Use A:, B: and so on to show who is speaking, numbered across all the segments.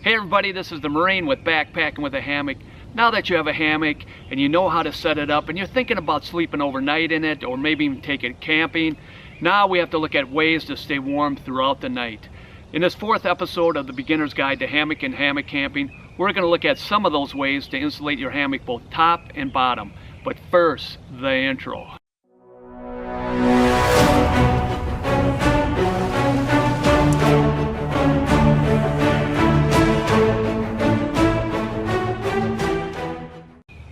A: Hey everybody, this is the Marine with Backpacking with a Hammock. Now that you have a hammock and you know how to set it up and you're thinking about sleeping overnight in it or maybe even take it camping, now we have to look at ways to stay warm throughout the night. In this fourth episode of the Beginner's Guide to Hammock and Hammock Camping, we're going to look at some of those ways to insulate your hammock both top and bottom. But first, the intro.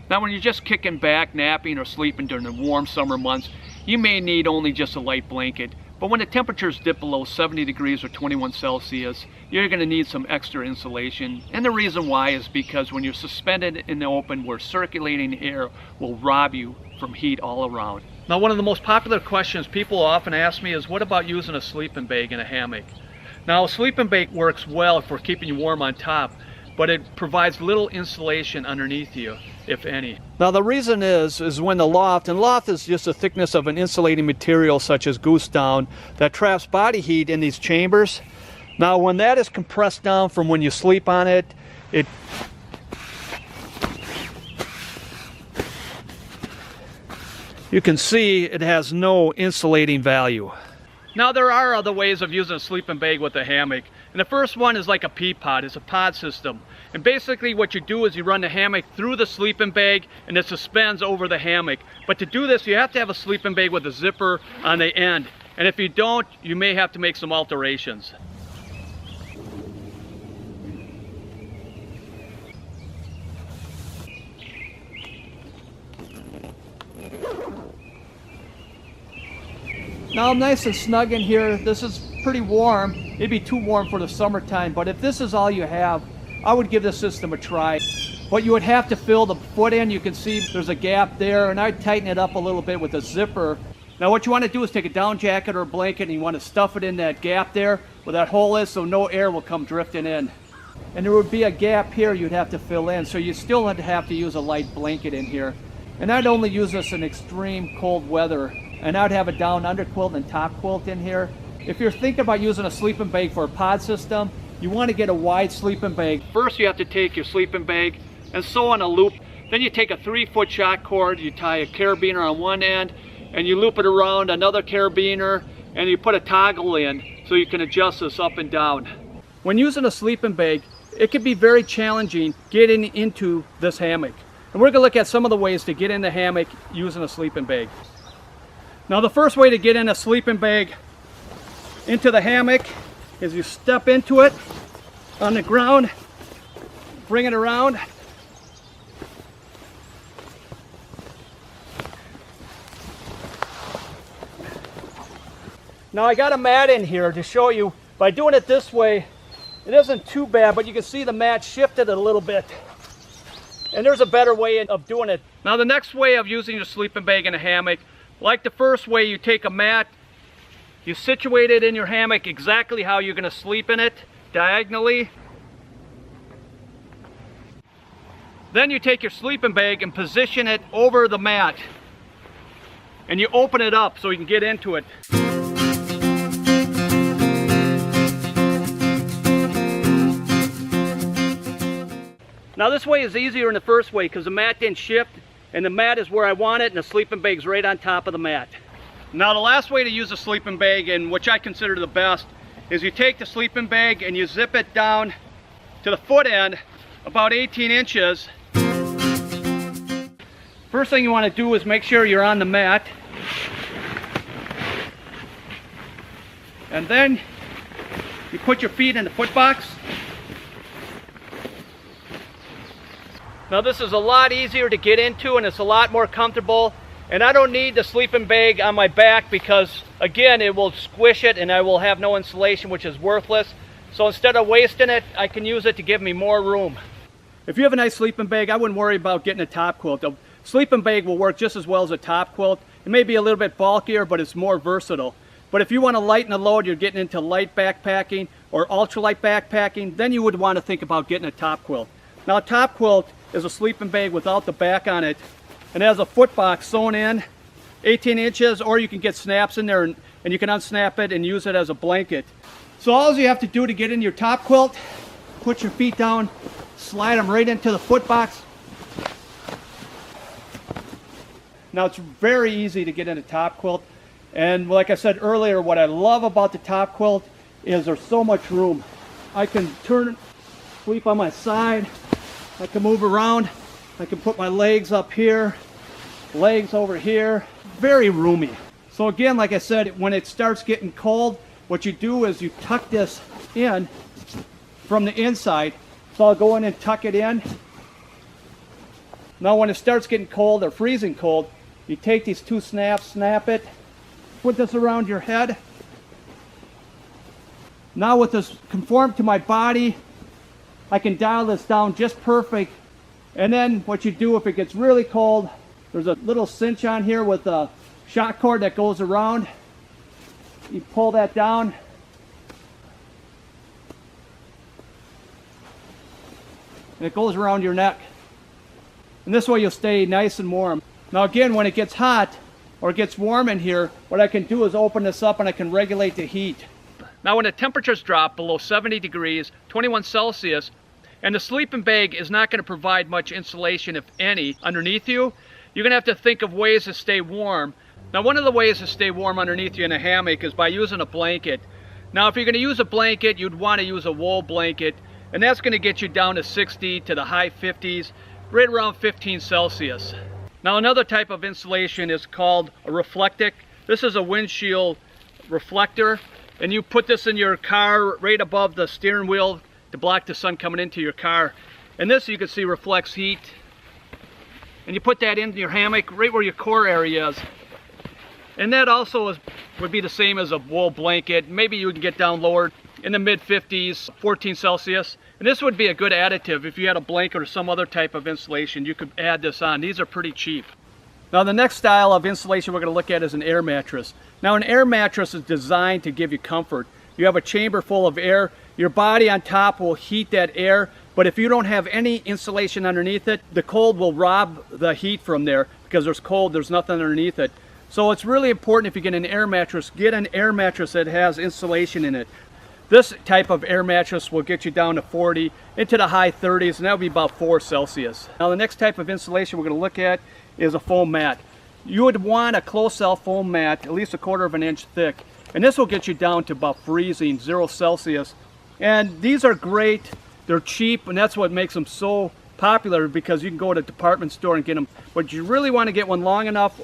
A: Now when you're just kicking back, napping, or sleeping during the warm summer months, you may need only just a light blanket. But when the temperatures dip below 70 degrees or 21 Celsius, you're going to need some extra insulation. And the reason why is because when you're suspended in the open where circulating air will rob you from heat all around. Now one of the most popular questions people often ask me is, what about using a sleeping bag in a hammock? Now a sleeping bag works well for keeping you warm on top, but it provides little insulation underneath you, if any. Now the reason is when the loft, and loft is just the thickness of an insulating material such as goose down that traps body heat in these chambers. Now when that is compressed down from when you sleep on it, you can see it has no insulating value. Now there are other ways of using a sleeping bag with a hammock. And the first one is like a pea pod. It's a pod system. And basically what you do is you run the hammock through the sleeping bag and it suspends over the hammock. But to do this, you have to have a sleeping bag with a zipper on the end. And if you don't, you may have to make some alterations. Now I'm nice and snug in here. This is pretty warm. It'd be too warm for the summertime, but if this is all you have, I would give this system a try. But you would have to fill the foot in. You can see there's a gap there, and I'd tighten it up a little bit with a zipper. Now what you want to do is take a down jacket or a blanket and you want to stuff it in that gap there where that hole is so no air will come drifting in. And there would be a gap here you'd have to fill in, so you still would have to use a light blanket in here. And I'd only use this in extreme cold weather. And I'd have a down underquilt and top quilt in here. If you're thinking about using a sleeping bag for a pod system, you want to get a wide sleeping bag. First you have to take your sleeping bag and sew on a loop. Then you take a 3-foot shock cord, you tie a carabiner on one end, and you loop it around another carabiner, and you put a toggle in so you can adjust this up and down. When using a sleeping bag, it can be very challenging getting into this hammock. And we're going to look at some of the ways to get in the hammock using a sleeping bag. Now the first way to get in a sleeping bag into the hammock is you step into it on the ground, bring it around. Now I got a mat in here to show you. By doing it this way, it isn't too bad, but you can see the mat shifted a little bit. And there's a better way of doing it. Now the next way of using your sleeping bag in a hammock, like the first way, you take a mat, you situate it in your hammock exactly how you're going to sleep in it, diagonally. Then you take your sleeping bag and position it over the mat. And you open it up so you can get into it. Now this way is easier than the first way because the mat didn't shift. And the mat is where I want it, and the sleeping bag's right on top of the mat. Now the last way to use a sleeping bag, and which I consider the best, is you take the sleeping bag and you zip it down to the foot end about 18 inches. First thing you want to do is make sure you're on the mat. And then you put your feet in the foot box. Now this is a lot easier to get into and it's a lot more comfortable, and I don't need the sleeping bag on my back because again it will squish it and I will have no insulation, which is worthless. So instead of wasting it, I can use it to give me more room. If you have a nice sleeping bag, I wouldn't worry about getting a top quilt. A sleeping bag will work just as well as a top quilt. It may be a little bit bulkier, but it's more versatile. But if you want to lighten the load, you're getting into light backpacking or ultralight backpacking, then you would want to think about getting a top quilt. Now a top quilt is a sleeping bag without the back on it and has a foot box sewn in 18 inches, or you can get snaps in there and you can unsnap it and use it as a blanket. So all you have to do to get in your top quilt put your feet down, slide them right into the foot box. Now it's very easy to get in a top quilt, and like I said earlier, what I love about the top quilt is there's so much room. I can turn, sleep on my side, I can move around, I can put my legs up here, legs over here, very roomy. So again, like I said, when it starts getting cold, what you do is you tuck this in from the inside. So I'll go in and tuck it in. Now when it starts getting cold or freezing cold, you take these two snaps, snap it, put this around your head. Now with this conformed to my body, I can dial this down just perfect. And then what you do if it gets really cold, there's a little cinch on here with a shock cord that goes around. You pull that down. And it goes around your neck. And this way you'll stay nice and warm. Now again, when it gets hot or it gets warm in here, what I can do is open this up and I can regulate the heat. Now when the temperatures drop below 70 degrees, 21 Celsius, and the sleeping bag is not going to provide much insulation, if any, underneath you, you're going to have to think of ways to stay warm. Now one of the ways to stay warm underneath you in a hammock is by using a blanket. Now if you're going to use a blanket, you'd want to use a wool blanket, and that's going to get you down to 60 to the high 50s, right around 15 Celsius. Now another type of insulation is called a reflectic. This is a windshield reflector, and you put this in your car right above the steering wheel to block the sun coming into your car. And this, you can see, reflects heat. And you put that in your hammock right where your core area is. And that also would be the same as a wool blanket. Maybe you can get down lower in the mid 50s, 14 Celsius. And this would be a good additive. If you had a blanket or some other type of insulation, you could add this on. These are pretty cheap. Now the next style of insulation we're going to look at is an air mattress. Now an air mattress is designed to give you comfort. You have a chamber full of air. Your body on top will heat that air, but if you don't have any insulation underneath it, the cold will rob the heat from there because there's cold, there's nothing underneath it. So it's really important, if you get an air mattress, get an air mattress that has insulation in it. This type of air mattress will get you down to 40, into the high 30s, and that would be about 4 Celsius. Now the next type of insulation we're going to look at is a foam mat. You would want a close-cell foam mat, at least 1/4 of an inch thick, and this will get you down to about freezing, 0 Celsius. And these are great, they're cheap, and that's what makes them so popular, because you can go to a department store and get them. But you really want to get one long enough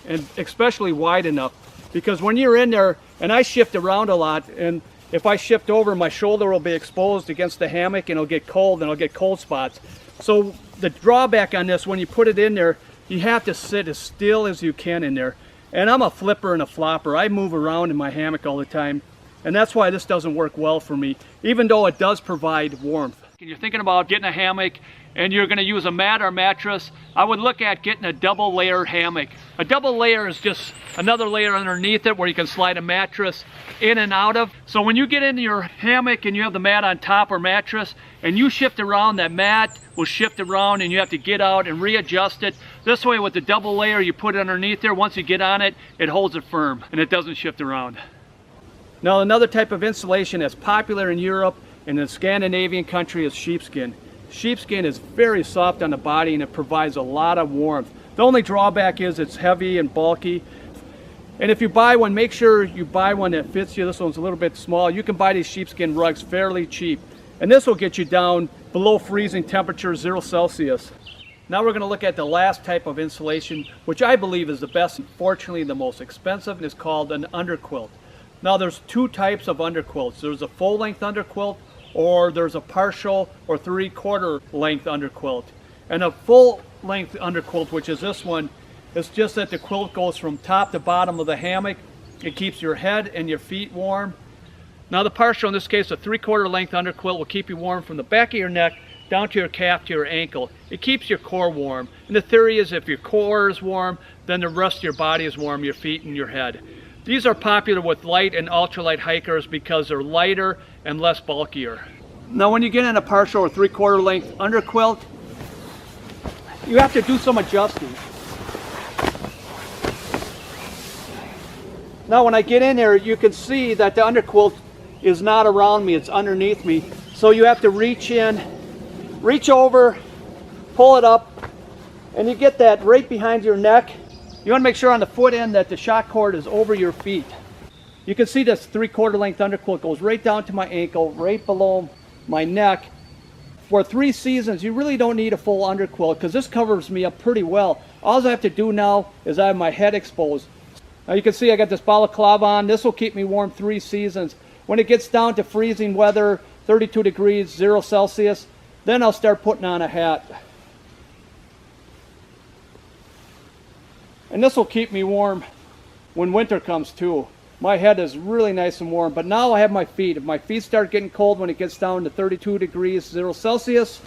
A: and especially wide enough, because when you're in there, and I shift around a lot, and if I shift over, my shoulder will be exposed against the hammock and it'll get cold, and I'll get cold spots. So the drawback on this, when you put it in there, you have to sit as still as you can in there. And I'm a flipper and a flopper. I move around in my hammock all the time. And that's why this doesn't work well for me, even though it does provide warmth. If you're thinking about getting a hammock and you're going to use a mat or mattress, I would look at getting a double layer hammock. A double layer is just another layer underneath it where you can slide a mattress in and out of. So when you get into your hammock and you have the mat on top or mattress and you shift around, that mat will shift around and you have to get out and readjust it. This way with the double layer, you put it underneath there. Once you get on it, it holds it firm and it doesn't shift around. Now another type of insulation that's popular in Europe and in Scandinavian country is sheepskin. Sheepskin is very soft on the body and it provides a lot of warmth. The only drawback is it's heavy and bulky. And if you buy one, make sure you buy one that fits you. This one's a little bit small. You can buy these sheepskin rugs fairly cheap. And this will get you down below freezing temperature, 0 Celsius. Now we're going to look at the last type of insulation, which I believe is the best, unfortunately the most expensive, and is called an underquilt. Now there's two types of underquilts. There's a full length underquilt, or there's a partial or 3/4 length underquilt. And a full length underquilt, which is this one, is just that the quilt goes from top to bottom of the hammock. It keeps your head and your feet warm. Now the partial, in this case a 3/4 length underquilt, will keep you warm from the back of your neck down to your calf to your ankle. It keeps your core warm. And the theory is if your core is warm, then the rest of your body is warm, your feet and your head. These are popular with light and ultralight hikers because they're lighter and less bulkier. Now when you get in a partial or 3/4 length underquilt, you have to do some adjusting. Now when I get in there, you can see that the underquilt is not around me, it's underneath me. So you have to reach in, reach over, pull it up, and you get that right behind your neck. You want to make sure on the foot end that the shock cord is over your feet. You can see this 3/4 length underquilt goes right down to my ankle, right below my neck. For 3 seasons, you really don't need a full underquilt because this covers me up pretty well. All I have to do now is I have my head exposed. Now you can see I got this balaclava on. This will keep me warm 3 seasons. When it gets down to freezing weather, 32 degrees, 0 Celsius, then I'll start putting on a hat. And this will keep me warm when winter comes too. My head is really nice and warm, but now I have my feet. If my feet start getting cold when it gets down to 32 degrees, 0 Celsius,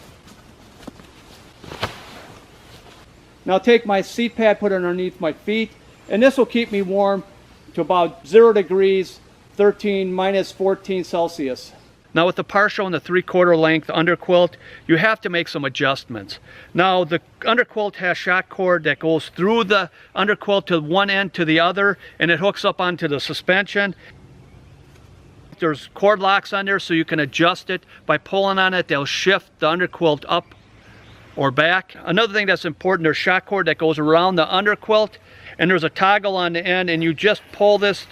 A: now take my seat pad, put it underneath my feet, and this will keep me warm to about 0 degrees, 13, minus 14 Celsius. Now with the partial and the 3/4 length underquilt, you have to make some adjustments. Now the underquilt has shock cord that goes through the underquilt to one end to the other, and it hooks up onto the suspension. There's cord locks on there so you can adjust it by pulling on it. They'll shift the underquilt up or back. Another thing that's important, there's shock cord that goes around the underquilt, and there's a toggle on the end, and you just pull this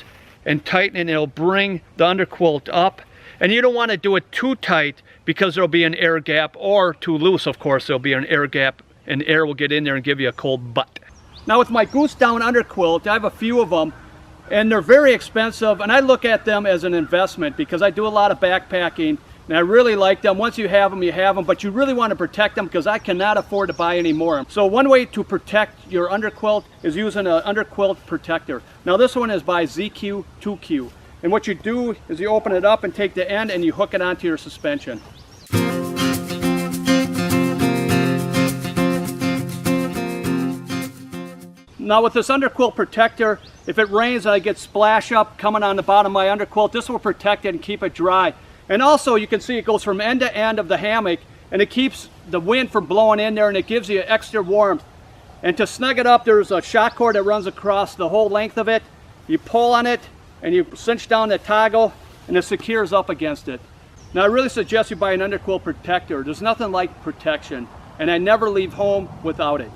A: and tighten it, and it'll bring the underquilt up. And you don't want to do it too tight because there'll be an air gap, or too loose, of course, there'll be an air gap and air will get in there and give you a cold butt. Now with my goose down underquilt, I have a few of them, and they're very expensive, and I look at them as an investment because I do a lot of backpacking, and I really like them. Once you have them, but you really want to protect them because I cannot afford to buy any more. So one way to protect your underquilt is using an underquilt protector. Now this one is by ZQ2Q. And what you do is you open it up and take the end and you hook it onto your suspension. Now with this underquilt protector, if it rains and I get splash up coming on the bottom of my underquilt, this will protect it and keep it dry. And also you can see it goes from end to end of the hammock, and it keeps the wind from blowing in there, and it gives you extra warmth. And to snug it up, there's a shock cord that runs across the whole length of it. You pull on it, and you cinch down the toggle, and it secures up against it. Now I really suggest you buy an underquilt protector. There's nothing like protection, and I never leave home without it.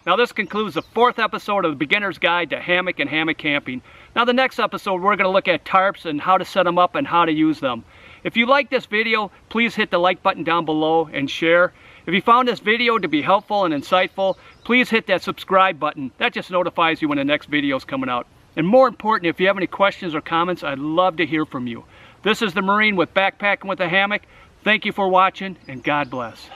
A: Now this concludes the 4th episode of the Beginner's Guide to Hammock and Hammock Camping. Now the next episode we're going to look at tarps and how to set them up and how to use them. If you like this video, please hit the like button down below and share. If you found this video to be helpful and insightful, please hit that subscribe button. That just notifies you when the next video is coming out. And more important, if you have any questions or comments, I'd love to hear from you. This is the Marine with Backpacking with a Hammock. Thank you for watching, and God bless.